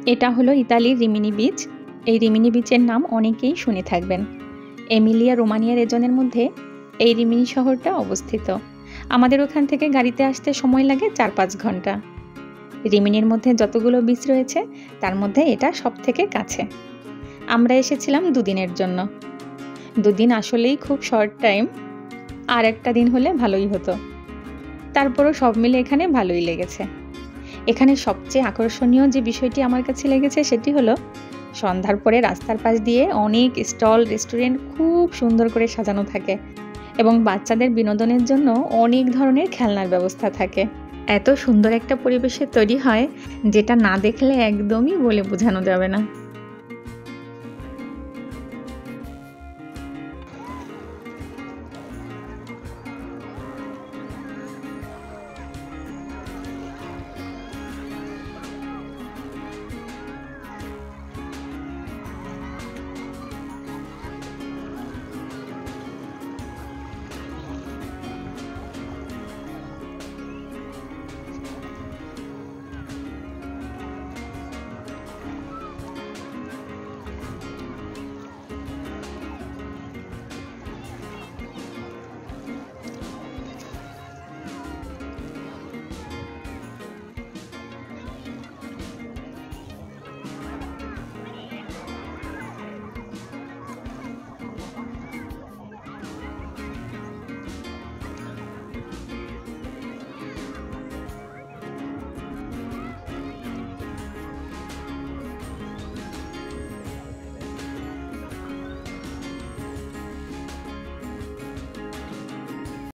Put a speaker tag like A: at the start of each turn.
A: এটা হলো ইতালির রিমিনি বিচ। এই রিমিনি বিচের নাম অনেকেই শুনে থাকবেন। এমিলিয়া রোমানিয়া রেজনের মধ্যে এই রিমিনি শহরটা অবস্থিত। আমাদের ওখান থেকে গাড়িতে আসতে সময় লাগে 4-5 ঘন্টা। রিমিনির মধ্যে যতগুলো বিচ রয়েছে তার মধ্যে এটা সবথেকে কাছে। আমরা এসেছিলাম 2 দিনের জন্য। 2 দিন আসলেই খুব শর্ট টাইম, আর একটা দিন হলে ভালোই হতো। তারপরও সব মিলে এখানে ভালোই লেগেছে। এখানে সবচেয়ে আকর্ষণীয় যে বিষয়টি আমার কাছে লেগেছে সেটি হলো সন্ধ্যার পরে রাস্তার পাশ দিয়ে অনেক স্টল, রেস্টুরেন্ট খুব সুন্দর করে সাজানো থাকে এবং বাচ্চাদের বিনোদনের জন্য অনেক ধরনের খেলনার ব্যবস্থা থাকে। এত সুন্দর একটা পরিবেশে তৈরি হয় যেটা না দেখলে একদমই বলে বোঝানো যাবে না।